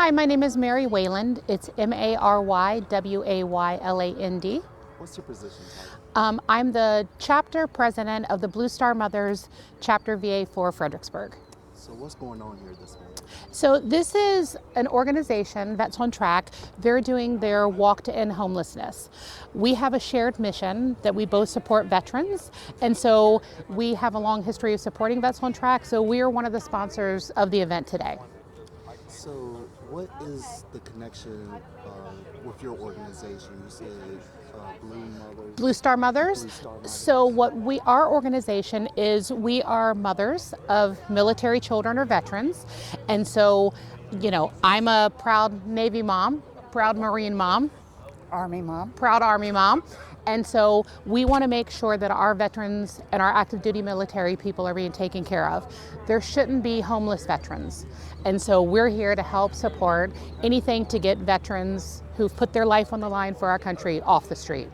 Hi, my name is Mary Wayland. It's Marywayland. What's your position title? I'm the chapter president of the Blue Star Mothers Chapter VA for Fredericksburg. So what's going on here this morning? So this is an organization that's on track. They're doing their walk to end homelessness. We have a shared mission that we both support veterans, and so we have a long history of supporting Vets on Track, so we are one of the sponsors of the event today. So what is the connection with your organization? You said Blue Star Mothers. Blue Star Mothers. So our organization is, we are mothers of military children or veterans. And so, you know, I'm a proud Navy mom, proud Marine mom, Army mom. proud Army mom. And so we want to make sure that our veterans and our active duty military people are being taken care of. There shouldn't be homeless veterans. And so we're here to help support anything to get veterans who've put their life on the line for our country off the street.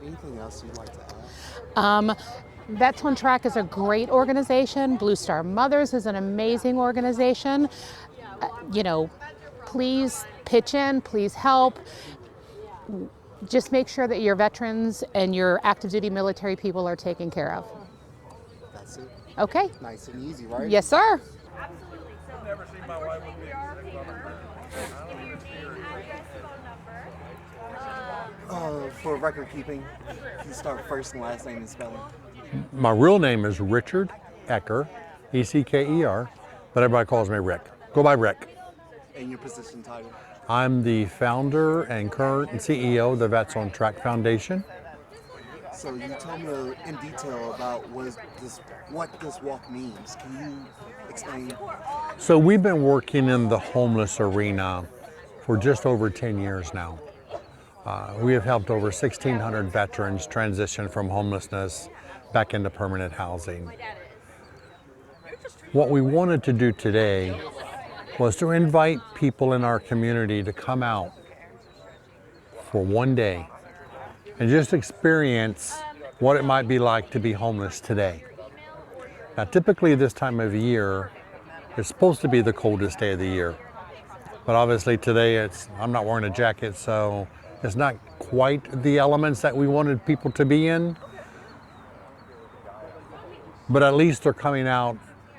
Anything else you'd like to add? Vets on Track is a great organization. Blue Star Mothers is an amazing organization. You know, please pitch in, please help. Just make sure that your veterans and your active duty military people are taken care of. That's it. Okay? Nice and easy, right? Yes, sir. I've never seen my wife with me. For record keeping, can you start first and last name and spelling? My real name is Richard Ecker, E-C-K-E-R, but everybody calls me Rick. Go by Rick. And your position title? I'm the founder and current CEO of the Vets on Track Foundation. So you tell me in detail about what this walk means. Can you explain? So we've been working in the homeless arena for just over 10 years now. We have helped over 1,600 veterans transition from homelessness back into permanent housing. What we wanted to do today was to invite people in our community to come out for one day and just experience what it might be like to be homeless today. Now, typically this time of year is supposed to be the coldest day of the year, but obviously today I'm not wearing a jacket, so it's not quite the elements that we wanted people to be in, but at least they're coming out,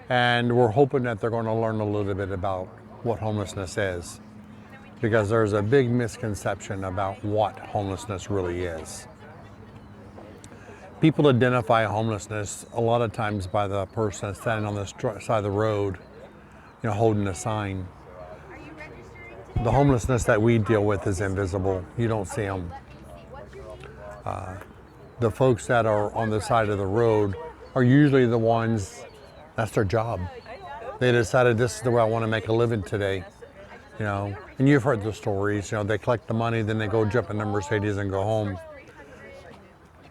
and we're hoping that they're going to learn a little bit about what homelessness is, because there's a big misconception about what homelessness really is. People identify homelessness a lot of times by the person standing on the side of the road, you know, holding a sign. The homelessness that we deal with is invisible. You don't see them. The folks that are on the side of the road are usually the ones, that's their job. They decided this is the way I want to make a living today, you know. And you've heard the stories, you know, they collect the money, then they go jump in their Mercedes and go home.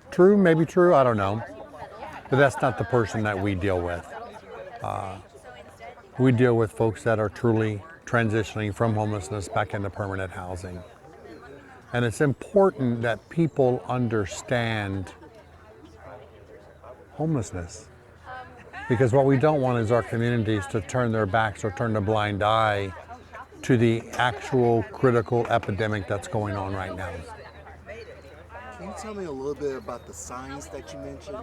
True, maybe true, I don't know. But that's not the person that we deal with. We deal with folks that are truly transitioning from homelessness back into permanent housing. And it's important that people understand homelessness, because what we don't want is our communities to turn their backs or turn a blind eye to the actual critical epidemic that's going on right now. Can you tell me a little bit about the signs that you mentioned?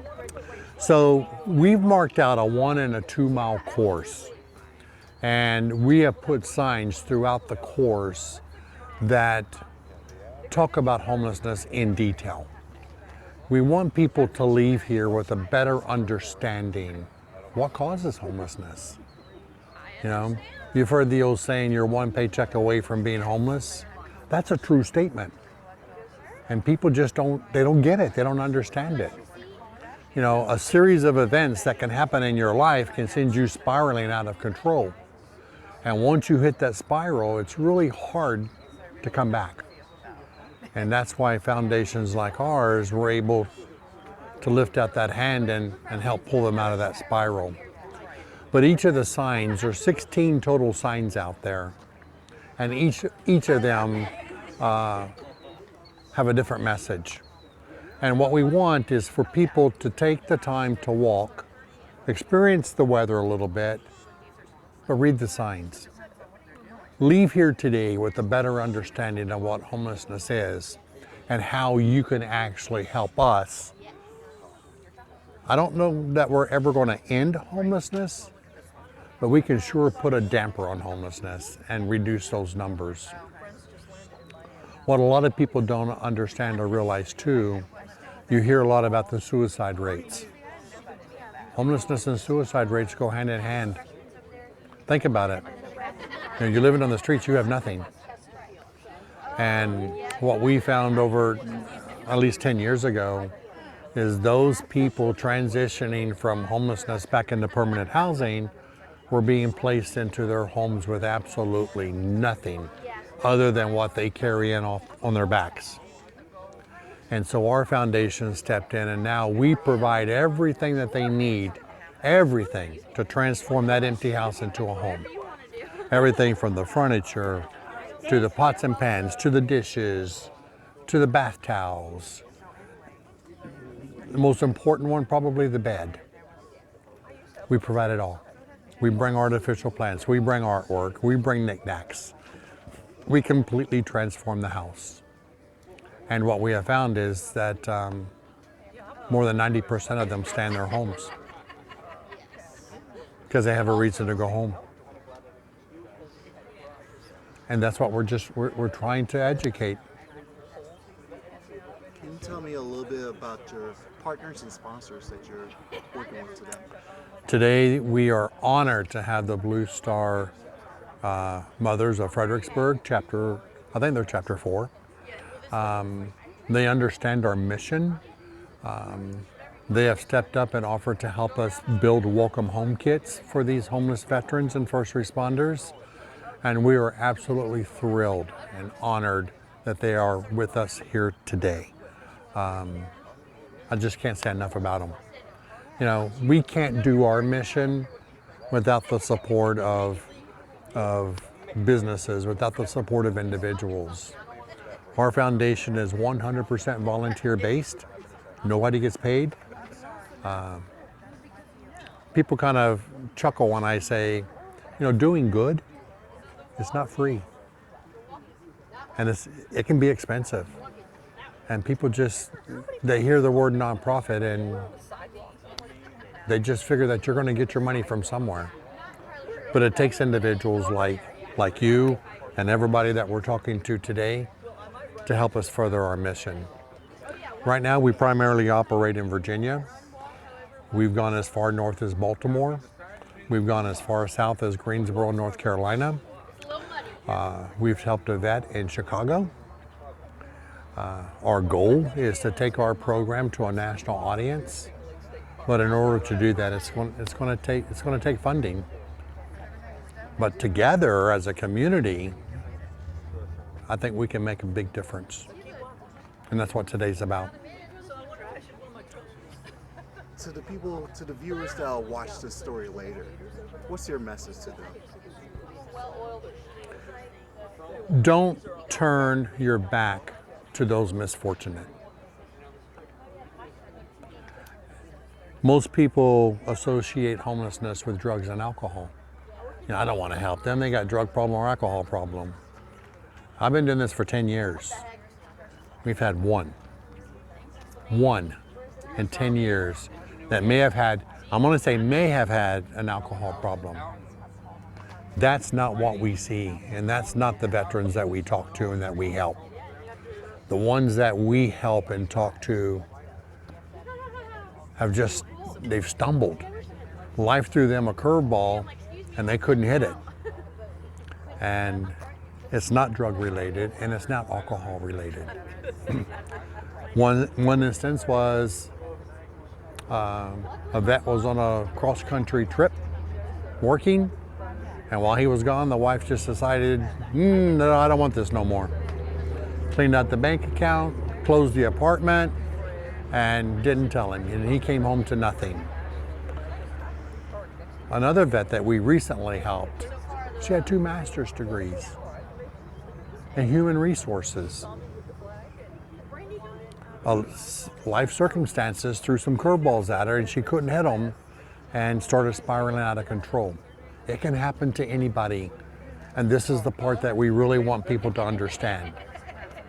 So we've marked out a 1 and a 2 mile course, and we have put signs throughout the course that talk about homelessness in detail. We want people to leave here with a better understanding what causes homelessness. You know, you've heard the old saying, you're one paycheck away from being homeless. That's a true statement. And people just don't get it. They don't understand it. You know, a series of events that can happen in your life can send you spiraling out of control. And once you hit that spiral, it's really hard to come back. And that's why foundations like ours were able to lift out that hand and help pull them out of that spiral. But each of the signs, there's 16 total signs out there, and each of them have a different message. And what we want is for people to take the time to walk, experience the weather a little bit, but read the signs. leave here today with a better understanding of what homelessness is and how you can actually help us. I don't know that we're ever going to end homelessness, but we can sure put a damper on homelessness and reduce those numbers. What a lot of people don't understand or realize too, you hear a lot about the suicide rates. Homelessness and suicide rates go hand in hand. Think about it. You know, you're living on the streets, you have nothing. And what we found over at least 10 years ago is those people transitioning from homelessness back into permanent housing were being placed into their homes with absolutely nothing other than what they carry in off on their backs. And so our foundation stepped in, and now we provide everything that they need, everything to transform that empty house into a home. Everything from the furniture to the pots and pans, to the dishes, to the bath towels. The most important one, probably the bed. We provide it all. We bring artificial plants, we bring artwork, we bring knickknacks. We completely transform the house. And what we have found is that more than 90% of them stay in their homes because they have a reason to go home. And that's what we're trying to educate. Can you tell me a little bit about your partners and sponsors that you're working with today? Today, we are honored to have the Blue Star Mothers of Fredericksburg, I think they're chapter 4. They understand our mission. They have stepped up and offered to help us build welcome home kits for these homeless veterans and first responders. And we are absolutely thrilled and honored that they are with us here today. I just can't say enough about them. You know, we can't do our mission without the support of businesses, without the support of individuals. Our foundation is 100% volunteer based. Nobody gets paid. People kind of chuckle when I say, you know, doing good, it's not free. And it can be expensive. And people they hear the word nonprofit and they just figure that you're going to get your money from somewhere. But it takes individuals like you and everybody that we're talking to today to help us further our mission. Right now, we primarily operate in Virginia. We've gone as far north as Baltimore. We've gone as far south as Greensboro, North Carolina. We've helped a vet in Chicago. Our goal is to take our program to a national audience, but in order to do that, it's going to take funding. But together as a community, I think we can make a big difference, and that's what today's about. To the viewers that'll watch this story later, what's your message to them? Don't turn your back to those misfortunate. Most people associate homelessness with drugs and alcohol. You know, I don't want to help them. They got drug problem or alcohol problem. I've been doing this for 10 years. We've had one in 10 years that may have had an alcohol problem. That's not what we see, and that's not the veterans that we talk to and that we help. The ones that we help and talk to they've stumbled. Life threw them a curveball and they couldn't hit it. And it's not drug related and it's not alcohol related. One instance was a vet was on a cross-country trip working, and while he was gone, the wife just decided, no, I don't want this no more. Cleaned out the bank account, closed the apartment, and didn't tell him, and he came home to nothing. Another vet that we recently helped, she had 2 master's degrees in human resources. Life circumstances threw some curveballs at her and she couldn't hit them and started spiraling out of control. It can happen to anybody. And this is the part that we really want people to understand.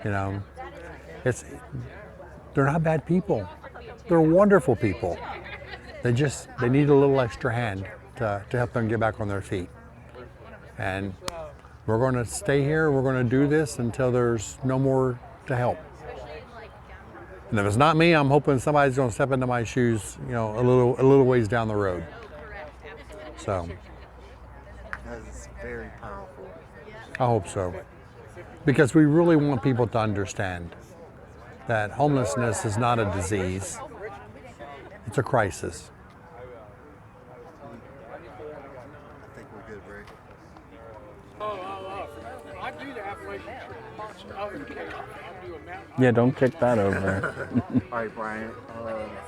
You know, they're not bad people. They're wonderful people. They need a little extra hand to help them get back on their feet. And we're going to stay here. We're going to do this until there's no more to help. And if it's not me, I'm hoping somebody's going to step into my shoes, you know, a little ways down the road. So That is very powerful. I hope so. Because we really want people to understand that homelessness is not a disease. It's a crisis. I think we're good, Ray. Yeah, don't kick that over. All right, Brian.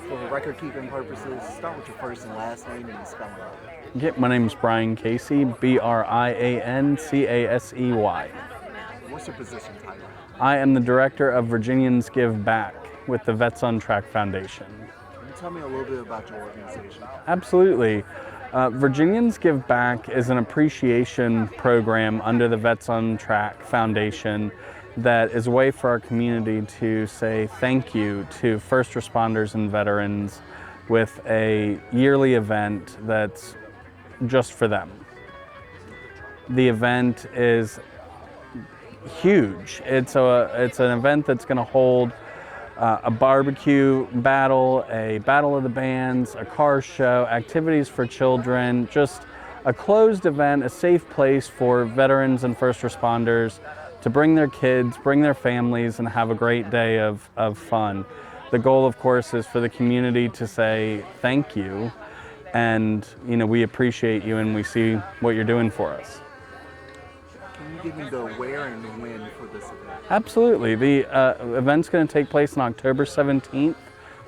For record-keeping purposes, start with your first and last name and the spelling of it. Yeah, my name's Brian Casey, BrianCasey. What's your position title? I am the director of Virginians Give Back with the Vets on Track Foundation. Can you tell me a little bit about your organization? Absolutely. Virginians Give Back is an appreciation program under the Vets on Track Foundation that is a way for our community to say thank you to first responders and veterans with a yearly event that's just for them. The event is huge. It's an event that's going to hold a barbecue battle, a battle of the bands, a car show, activities for children, just a closed event, a safe place for veterans and first responders to bring their kids, bring their families, and have a great day of fun. The goal, of course, is for the community to say thank you, and we appreciate you and we see what you're doing for us. Can you give me the where and the when for this event? Absolutely. The event's going to take place on October 17th,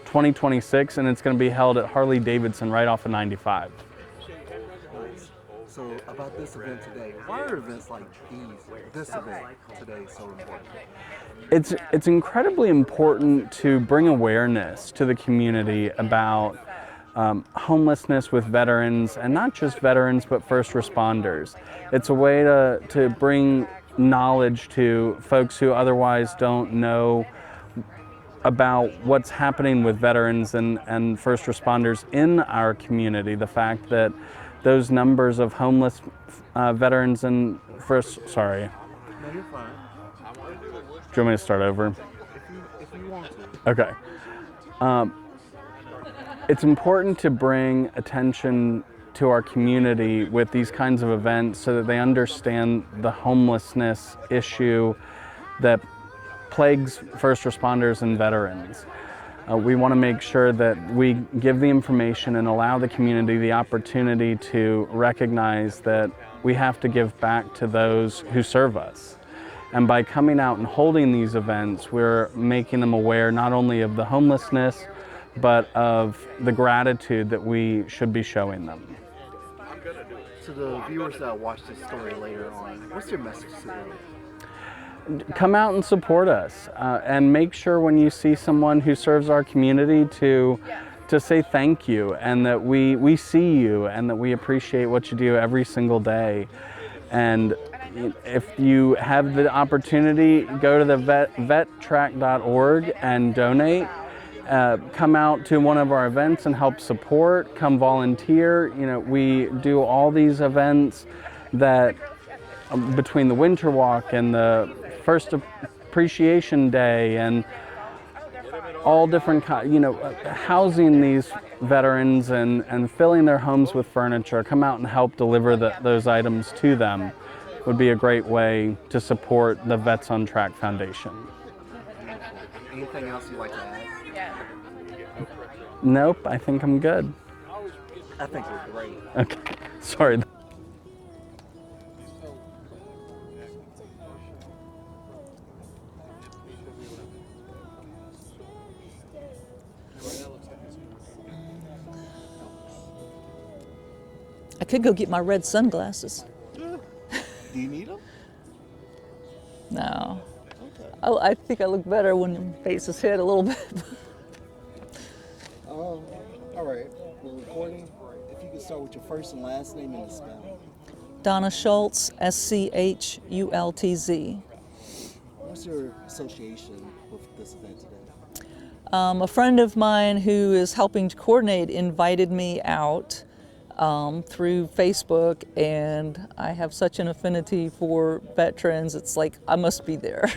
2026, and it's going to be held at Harley-Davidson right off of 95. So about this event today, why are events like this event today so important? It's incredibly important to bring awareness to the community about homelessness with veterans, and not just veterans, but first responders. It's a way to bring knowledge to folks who otherwise don't know about what's happening with veterans and first responders in our community. The fact that those numbers of homeless veterans and sorry. No, you're fine. Do you want me to start over? If you want to. Okay. It's important to bring attention to our community with these kinds of events so that they understand the homelessness issue that plagues first responders and veterans. We want to make sure that we give the information and allow the community the opportunity to recognize that we have to give back to those who serve us. And by coming out and holding these events, we're making them aware not only of the homelessness, but of the gratitude that we should be showing them. To the viewers that watch this story later on, what's your message to them? Come out and support us, and make sure when you see someone who serves our community to say thank you, and that we see you and that we appreciate what you do every single day. And if you have the opportunity, go to the vettrack.org and donate. Come out to one of our events and help support, come volunteer. We do all these events that between the Winter Walk and the First Appreciation Day and all different housing these veterans and filling their homes with furniture. Come out and help deliver those items to them would be a great way to support the Vets on Track Foundation. Anything else you'd like to add? Nope, I think I'm good. I think we're great. Okay, sorry. I could go get my red sunglasses. Do you need them? No. I think I look better when your face is hit a little bit. All right. We're recording. If you could start with your first and last name and the spelling. Donna Schultz, SCHULTZ. What's your association with this event today? A friend of mine who is helping to coordinate invited me out through Facebook, and I have such an affinity for veterans. It's like I must be there. Yeah.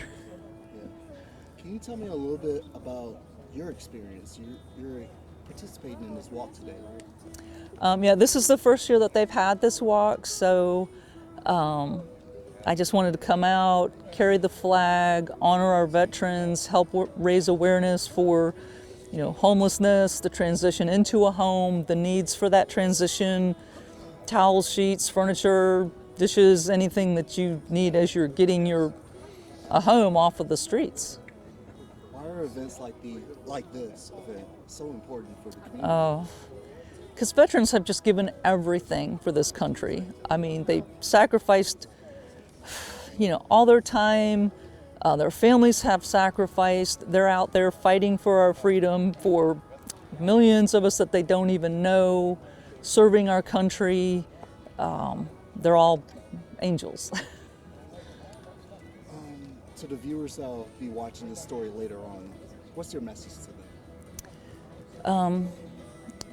Can you tell me a little bit about your experience? You're participating in this walk today, right? Yeah, this is the first year that they've had this walk, so I just wanted to come out, carry the flag, honor our veterans, help raise awareness for, homelessness, the transition into a home, the needs for that transition, towels, sheets, furniture, dishes, anything that you need as you're getting a home off of the streets. Why are events like this event so important for the community? Because veterans have just given everything for this country. I mean, they sacrificed, all their time. Their families have sacrificed. They're out there fighting for our freedom, for millions of us that they don't even know, serving our country. They're all angels. To the viewers that'll be watching this story later on, what's your message to them?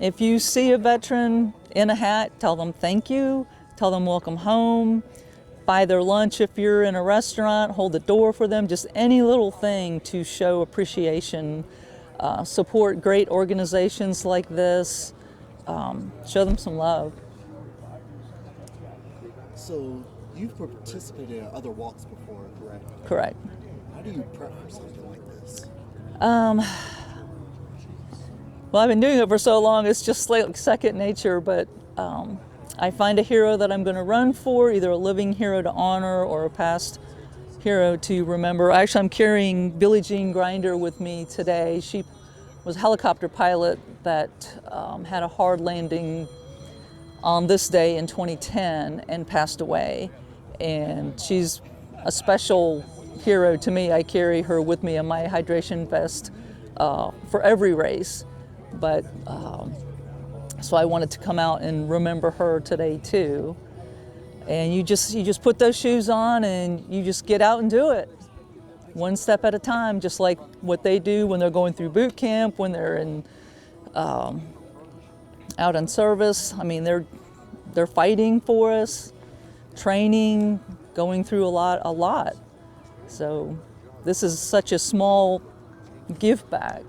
If you see a veteran in a hat, tell them thank you, tell them welcome home, buy their lunch if you're in a restaurant, hold the door for them, just any little thing to show appreciation. Support great organizations like this, show them some love. So you've participated in other walks before, correct? Correct. How do you prep for something like this? Well, I've been doing it for so long, it's just like second nature, but I find a hero that I'm going to run for, either a living hero to honor or a past hero to remember. Actually, I'm carrying Billie Jean Grinder with me today. She was a helicopter pilot that had a hard landing on this day in 2010 and passed away. And she's a special hero to me. I carry her with me in my hydration vest for every race. But so I wanted to come out and remember her today too. And you just put those shoes on and you just get out and do it, one step at a time, just like what they do when they're going through boot camp, when they're out in service. I mean, they're fighting for us, training, going through a lot. So this is such a small give back.